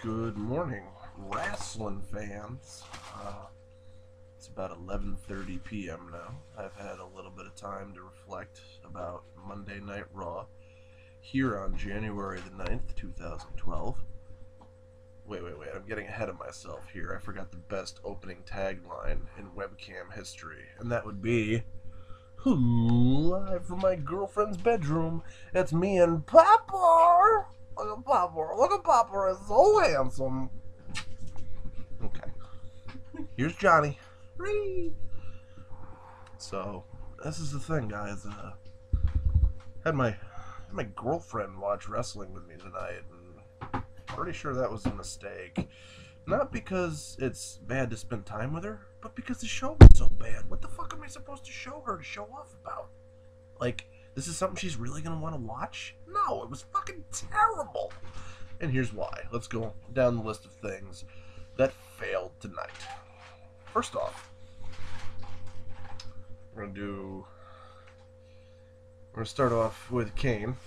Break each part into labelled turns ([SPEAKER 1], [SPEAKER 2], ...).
[SPEAKER 1] Good morning, wrestling fans. It's about 11:30 p.m. now. I've had a little bit of time to reflect about Monday Night Raw here on January the 9th, 2012. Wait, I'm getting ahead of myself here. I forgot the best opening tagline in webcam history, and that would be live from my girlfriend's bedroom. It's me and Papa. Look at Papa. Look at Papa. Is so handsome. Okay. Here's Johnny. Whee! So, this is the thing, guys. Had my girlfriend watch wrestling with me tonight, and I'm pretty sure that was a mistake. Not because it's bad to spend time with her, but because the show was so bad. What the fuck am I supposed to show her to show off about? Like, this is something she's really gonna want to watch? No, it was fucking terrible. And here's why. Let's go down the list of things that failed tonight. First off, we're gonna start off with Kane,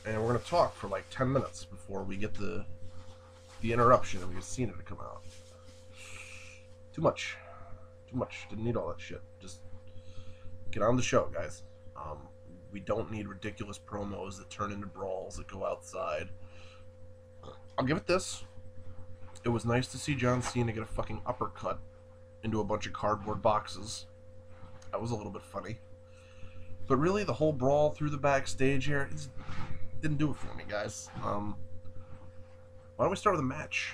[SPEAKER 1] and we're gonna talk for like 10 minutes before we get the interruption and we get Cena to come out. Too much. Didn't need all that shit. Just get on the show, guys. We don't need ridiculous promos that turn into brawls that go outside. I'll give it this. It was nice to see John Cena get a fucking uppercut into a bunch of cardboard boxes. That was a little bit funny. But really, the whole brawl through the backstage here didn't do it for me, guys. Why don't we start with a match?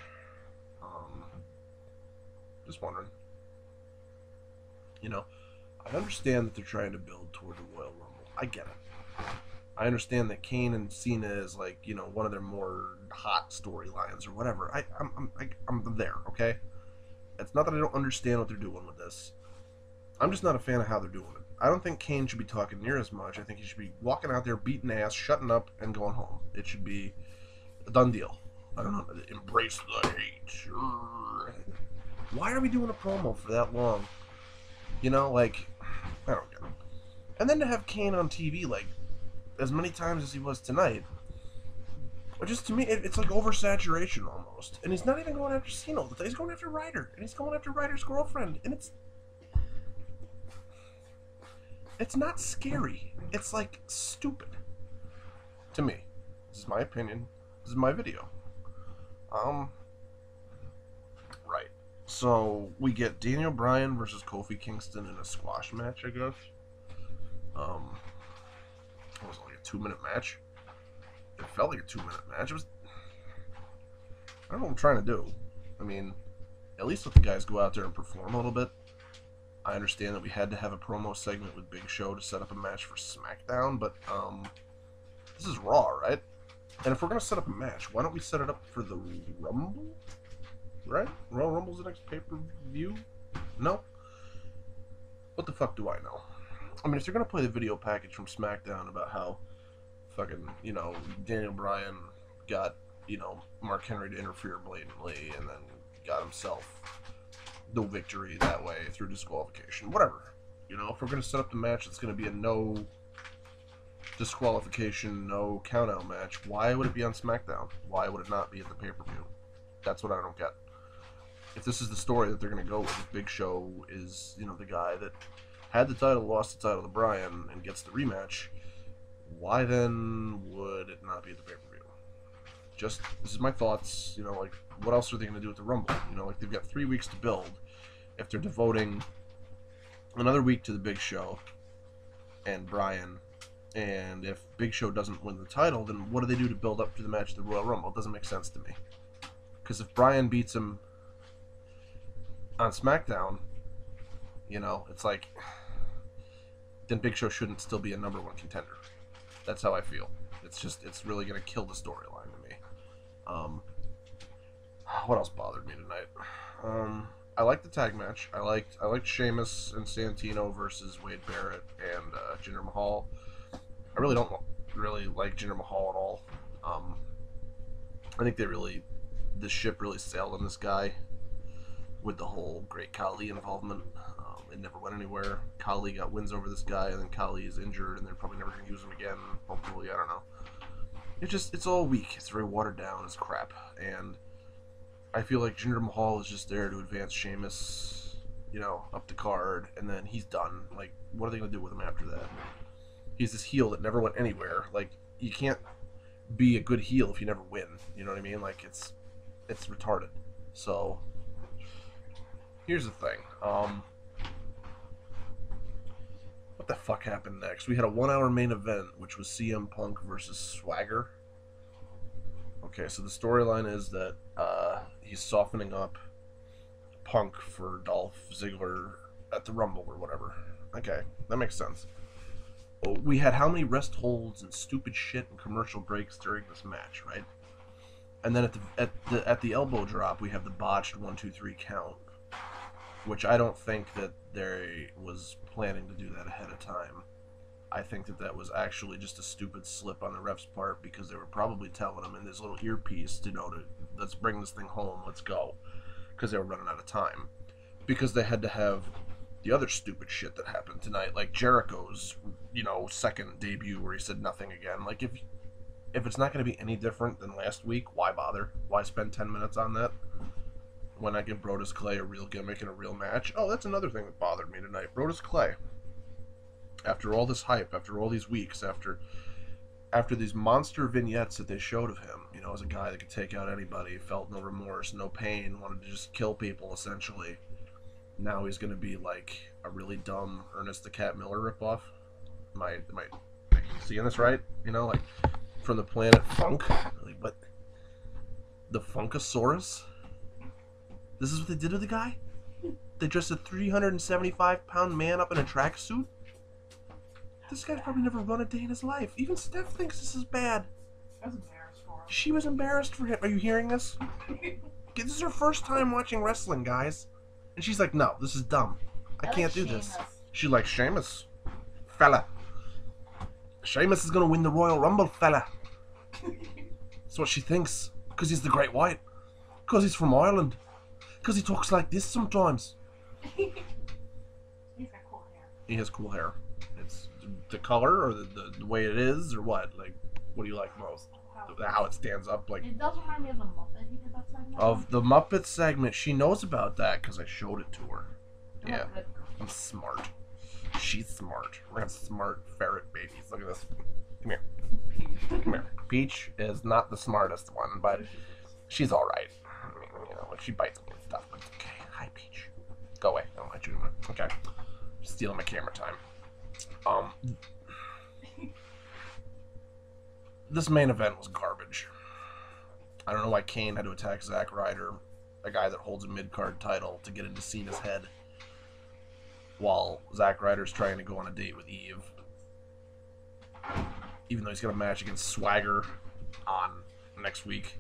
[SPEAKER 1] Just wondering. You know, I understand that they're trying to build toward the Royal Rumble. I get it. I understand that Kane and Cena is like, you know, one of their more hot storylines or whatever. I'm there, okay? It's not that I don't understand what they're doing with this. I'm just not a fan of how they're doing it. I don't think Kane should be talking near as much. I think he should be walking out there, beating ass, shutting up, and going home. It should be a done deal. I don't know. Embrace the hate. Why are we doing a promo for that long? You know, like, I don't get it. And then to have Kane on TV, like, as many times as he was tonight, just to me, it's like oversaturation almost. And he's not even going after Cena. He's going after Ryder. And he's going after Ryder's girlfriend. And it's not scary. It's, like, stupid. To me. This is my opinion. This is my video. Right. So, we get Daniel Bryan versus Kofi Kingston in a squash match, I guess. It was like a 2-minute match. It felt like a 2-minute match. I don't know what I'm trying to do. I mean, at least let the guys go out there and perform a little bit. I understand that we had to have a promo segment with Big Show to set up a match for SmackDown, but, this is Raw, right? And if we're going to set up a match, why don't we set it up for the Rumble? Right? Royal Rumble's the next pay-per-view? No? What the fuck do I know? I mean, if they're going to play the video package from SmackDown about how fucking, you know, Daniel Bryan got, you know, Mark Henry to interfere blatantly and then got himself the victory that way through disqualification. Whatever. You know, if we're going to set up the match, it's going to be a no disqualification, no count-out match. Why would it be on SmackDown? Why would it not be at the pay-per-view? That's what I don't get. If this is the story that they're going to go with, if Big Show is, you know, the guy that had the title, lost the title to Bryan, and gets the rematch, why then would it not be at the pay-per-view? Just, this is my thoughts, you know, like, what else are they going to do with the Rumble? You know, like, they've got 3 weeks to build. If they're devoting another week to the Big Show and Bryan, and if Big Show doesn't win the title, then what do they do to build up to the match at the Royal Rumble? It doesn't make sense to me. Because if Bryan beats him on SmackDown, you know, it's like, then Big Show shouldn't still be a number 1 contender. That's how I feel. It's just, it's really going to kill the storyline to me. What else bothered me tonight? I liked the tag match. I liked Sheamus and Santino versus Wade Barrett and Jinder Mahal. I really don't really like Jinder Mahal at all. I think this ship really sailed on this guy with the whole Great Khali involvement. It never went anywhere. Khali got wins over this guy, and then Khali is injured, and they're probably never going to use him again. Hopefully, I don't know. It's all weak. It's very watered down. It's crap. And I feel like Jinder Mahal is just there to advance Sheamus, you know, up the card, and then he's done. Like, what are they going to do with him after that? He's this heel that never went anywhere. Like, you can't be a good heel if you never win. You know what I mean? Like, it's retarded. So, here's the thing. What the fuck happened next? We had a 1-hour main event, which was CM Punk versus Swagger. Okay, so the storyline is that he's softening up Punk for Dolph Ziggler at the Rumble or whatever. Okay, that makes sense. We had how many rest holds and stupid shit and commercial breaks during this match, right? And then at the elbow drop, we have the botched 1-2-3 count, which I don't think that they was planning to do that ahead of time. I think that was actually just a stupid slip on the ref's part because they were probably telling him in this little earpiece to let's bring this thing home, let's go, because they were running out of time. Because they had to have the other stupid shit that happened tonight, like Jericho's, second debut where he said nothing again. Like, if it's not going to be any different than last week, why bother? Why spend 10 minutes on that? When I give Brodus Clay a real gimmick and a real match? Oh, that's another thing that bothered me tonight. Brodus Clay. After all this hype, after all these weeks, after these monster vignettes that they showed of him, as a guy that could take out anybody, felt no remorse, no pain, wanted to just kill people, essentially. Now he's going to be like a really dumb Ernest the Cat Miller ripoff. Am I seeing this right? Like from the planet Funk? Like, what? The Funkasaurus? This is what they did to the guy? They dressed a 375-pound man up in a tracksuit? This guy's probably never run a day in his life. Even Steph thinks this is bad.
[SPEAKER 2] I was embarrassed for him.
[SPEAKER 1] She was embarrassed for him. Are you hearing this? This is her first time watching wrestling, guys. And she's like, no, this is dumb. I can't do this. She likes Sheamus. Fella. Sheamus is going to win the Royal Rumble, fella. That's what she thinks. Because he's the Great White. Because he's from Ireland. Because he talks like this sometimes.
[SPEAKER 2] He's got cool hair.
[SPEAKER 1] He has cool hair. It's the color or the way it is or what? Like, what do you like most? How it stands up? Like,
[SPEAKER 2] it does remind me of the Muppet. He did that segment.
[SPEAKER 1] Of the Muppet segment. She knows about that because I showed it to her. Yeah. I'm smart. She's smart. We're gonna have smart ferret babies. Look at this. Come here. Come here. Peach is not the smartest one, but she's alright. I mean, she bites me and stuff, but it's okay. Hi, Peach. Go away. I don't want you to. Okay. Stealing my camera time. This main event was garbage. I don't know why Kane had to attack Zack Ryder, a guy that holds a mid-card title, to get into Cena's head, while Zack Ryder's trying to go on a date with Eve. Even though he's got a match against Swagger on next week,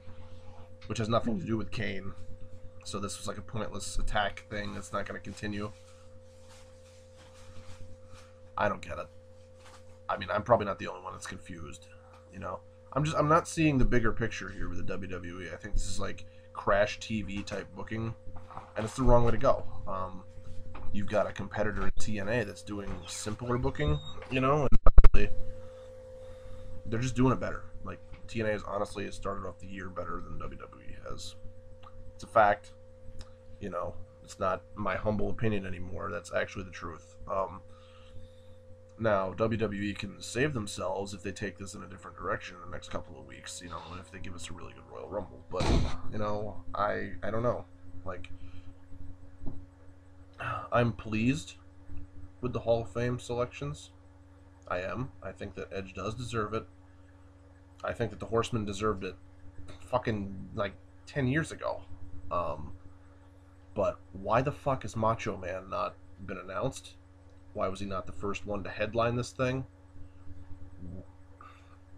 [SPEAKER 1] which has nothing to do with Kane. So this was like a pointless attack thing that's not going to continue. I don't get it. I mean, I'm probably not the only one that's confused. I'm not seeing the bigger picture here with the WWE. I think this is like Crash TV type booking, and it's the wrong way to go. You've got a competitor in TNA that's doing simpler booking, and really, they're just doing it better. Like, TNA has honestly started off the year better than WWE has. It's a fact. It's not my humble opinion anymore. That's actually the truth. Now, WWE can save themselves if they take this in a different direction in the next couple of weeks, if they give us a really good Royal Rumble. But, I don't know. Like, I'm pleased with the Hall of Fame selections. I am. I think that Edge does deserve it. I think that the Horsemen deserved it fucking, 10 years ago. But why the fuck has Macho Man not been announced? Why was he not the first one to headline this thing?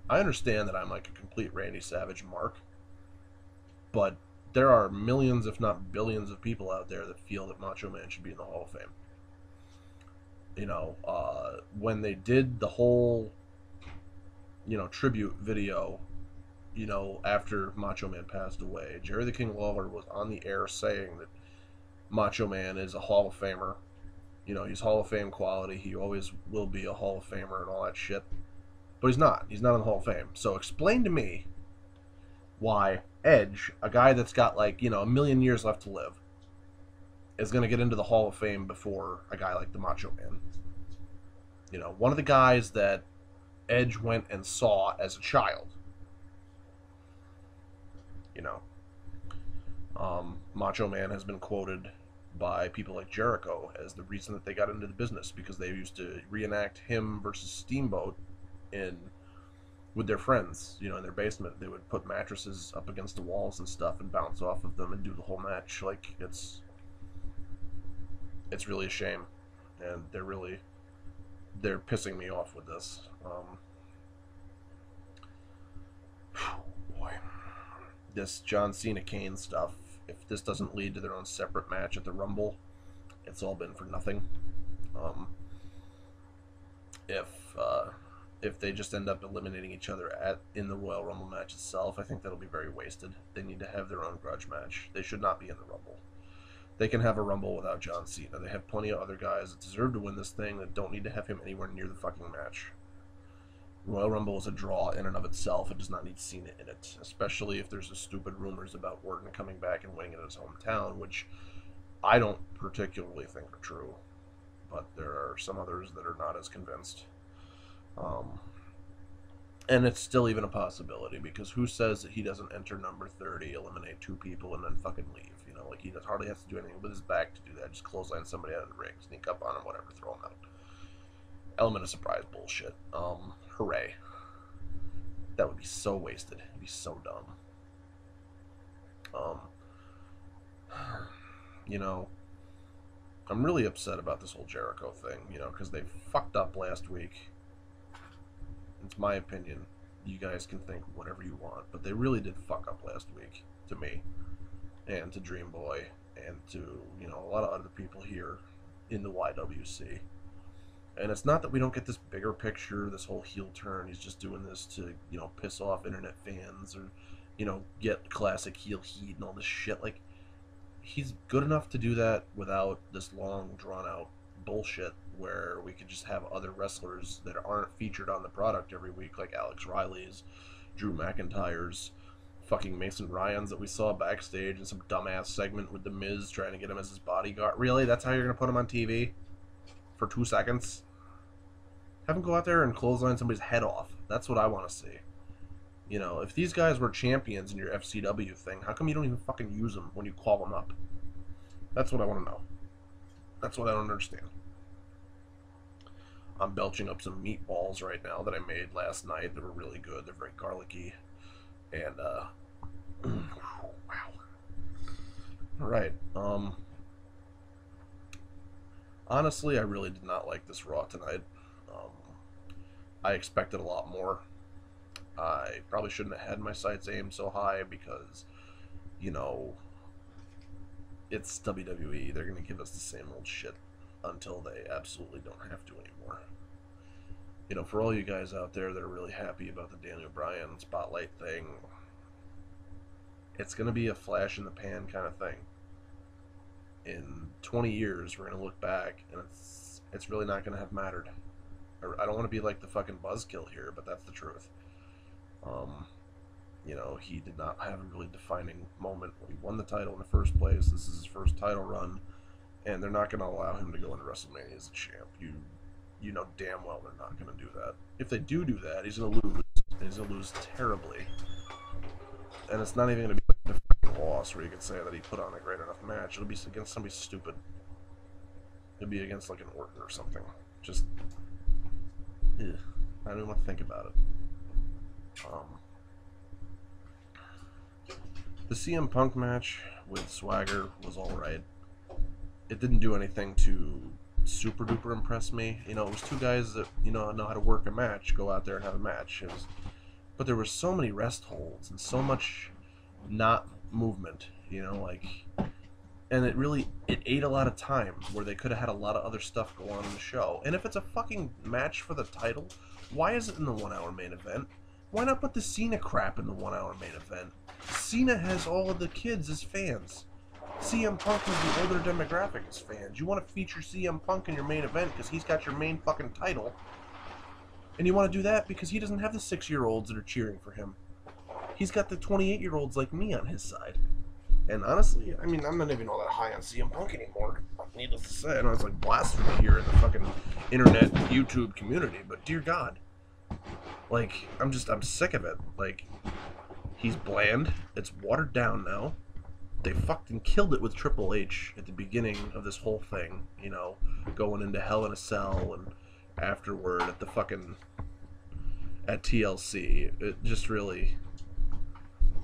[SPEAKER 1] I understand that I'm like a complete Randy Savage mark, but there are millions, if not billions, of people out there that feel that Macho Man should be in the Hall of Fame. When they did the whole, tribute video, after Macho Man passed away, Jerry the King Lawler was on the air saying that Macho Man is a Hall of Famer. He's Hall of Fame quality. He always will be a Hall of Famer and all that shit. But he's not. He's not in the Hall of Fame. So explain to me why Edge, a guy that's got like, a million years left to live, is going to get into the Hall of Fame before a guy like the Macho Man. One of the guys that Edge went and saw as a child. Macho Man has been quoted by people like Jericho as the reason that they got into the business, because they used to reenact him versus Steamboat with their friends, in their basement. They would put mattresses up against the walls and stuff and bounce off of them and do the whole match. Like, it's really a shame, and they're pissing me off with this. Boy, this John Cena Kane stuff, if this doesn't lead to their own separate match at the Rumble, it's all been for nothing. If they just end up eliminating each other in the Royal Rumble match itself, I think that'll be very wasted. They need to have their own grudge match. They should not be in the Rumble. They can have a Rumble without John Cena. They have plenty of other guys that deserve to win this thing that don't need to have him anywhere near the fucking match. Royal Rumble is a draw in and of itself. It does not need Cena in it, especially if there's stupid rumors about Orton coming back and winning in his hometown, which I don't particularly think are true, but there are some others that are not as convinced. And it's still even a possibility, because who says that he doesn't enter number 30, eliminate 2 people, and then fucking leave? Like, he hardly has to do anything with his back to do that. Just clothesline somebody out of the ring, sneak up on him, whatever, throw him out. Element of surprise bullshit. Hooray. That would be so wasted. It'd be so dumb. I'm really upset about this whole Jericho thing, because they fucked up last week. It's my opinion. You guys can think whatever you want, but they really did fuck up last week, to me, and to Dream Boy, and to, a lot of other people here in the YWC. And it's not that we don't get this bigger picture, this whole heel turn. He's just doing this to, piss off internet fans, or, get classic heel heat and all this shit. Like, he's good enough to do that without this long, drawn-out bullshit where we could just have other wrestlers that aren't featured on the product every week, like Alex Riley's, Drew McIntyre's, fucking Mason Ryan's that we saw backstage in some dumbass segment with The Miz trying to get him as his bodyguard. Really? That's how you're going to put him on TV? For 2 seconds? Have him go out there and clothesline somebody's head off. That's what I want to see. If these guys were champions in your FCW thing, how come you don't even fucking use them when you call them up? That's what I want to know. That's what I don't understand. I'm belching up some meatballs right now that I made last night. They were really good. They're very garlicky. And, wow. Alright, honestly, I really did not like this Raw tonight. I expected a lot more. I probably shouldn't have had my sights aimed so high because, it's WWE. They're going to give us the same old shit until they absolutely don't have to anymore. For all you guys out there that are really happy about the Daniel Bryan spotlight thing, it's going to be a flash in the pan kind of thing. In 20 years, we're going to look back, and it's really not going to have mattered. I don't want to be like the fucking buzzkill here, but that's the truth. He did not have a really defining moment when he won the title in the first place. This is his first title run, and they're not going to allow him to go into WrestleMania as a champ. You know damn well they're not going to do that. If they do that, he's going to lose. And he's going to lose terribly. And it's not even going to be like a fucking loss where you can say that he put on a great enough match. It'll be against somebody stupid. It'll be against like an Orton or something. Just, ugh. I don't even want to think about it. The CM Punk match with Swagger was alright. It didn't do anything to super duper impress me. It was 2 guys that, know how to work a match, go out there and have a match. But there were so many rest holds and so much not movement, and it ate a lot of time where they could have had a lot of other stuff go on in the show. And if it's a fucking match for the title, why is it in the 1-hour main event? Why not put the Cena crap in the 1-hour main event? Cena has all of the kids as fans. CM Punk has the older demographic as fans. You want to feature CM Punk in your main event because he's got your main fucking title. And you want to do that because he doesn't have the 6-year-olds that are cheering for him. he's got the 28-year-olds like me on his side. And honestly, I mean, I'm not even all that high on CM Punk anymore. Needless to say, I know it's like blasphemy here in the fucking internet YouTube community, but dear God, like, I'm sick of it. Like, he's bland. It's watered down now. They fucking killed it with Triple H at the beginning of this whole thing, you know, going into Hell in a Cell and afterward at the fucking at TLC. It just really,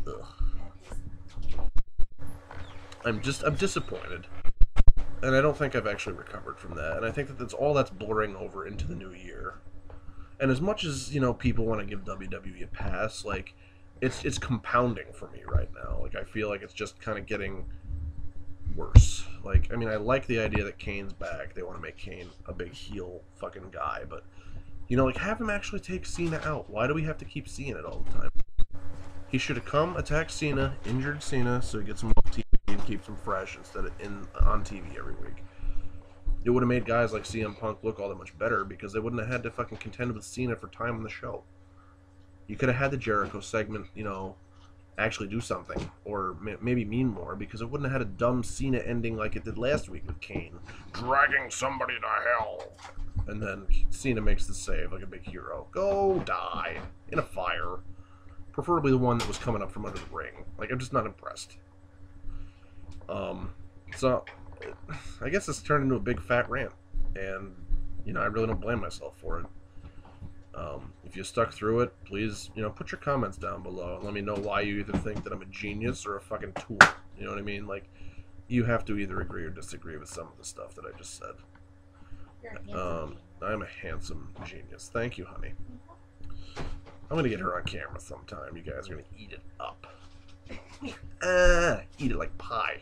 [SPEAKER 1] ugh. I'm disappointed, and I don't think I've actually recovered from that. And I think that that's blurring over into the new year. And as much as, you know, people want to give WWE a pass, like, it's compounding for me right now. Like, I feel like it's just kind of getting worse. Like, I mean, I like the idea that Kane's back. They want to make Kane a big heel fucking guy, but, you know, like, have him actually take Cena out. Why do we have to keep seeing it all the time? He should have come, attacked Cena, injured Cena, so he gets him off TV and keeps him fresh instead of on TV every week. It would have made guys like CM Punk look all that much better because they wouldn't have had to fucking contend with Cena for time on the show. You could have had the Jericho segment, you know, actually do something, or maybe mean more, because it wouldn't have had a dumb Cena ending like it did last week with Kane dragging somebody to hell, and then Cena makes the save like a big hero. Go die in a fire, preferably the one that was coming up from under the ring. Like, I'm just not impressed. So I guess it's turned into a big fat rant, and, you know, I really don't blame myself for it. If you stuck through it, please, you know, put your comments down below and let me know why you either think that I'm a genius or a fucking tool. You know what I mean? Like, you have to either agree or disagree with some of the stuff that I just said.
[SPEAKER 2] You're a handsome genius.
[SPEAKER 1] I'm a handsome genius. Thank you, honey. I'm gonna get her on camera sometime. You guys are gonna eat it up. Eat it like pie.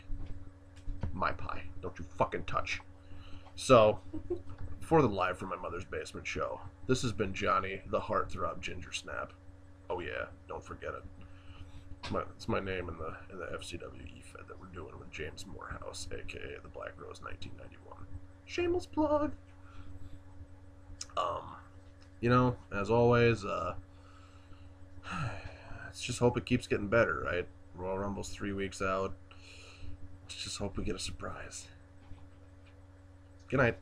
[SPEAKER 1] My pie. Don't you fucking touch. So, for the Live from My Mother's Basement show, this has been Johnny, the Heartthrob Ginger Snap. Oh yeah, don't forget it. It's my name in the FCW Fed that we're doing with James Morehouse, aka the Black Rose 1991. Shameless plug. You know, as always, let's just hope it keeps getting better, right? Royal Rumble's 3 weeks out. Let's just hope we get a surprise. Good night.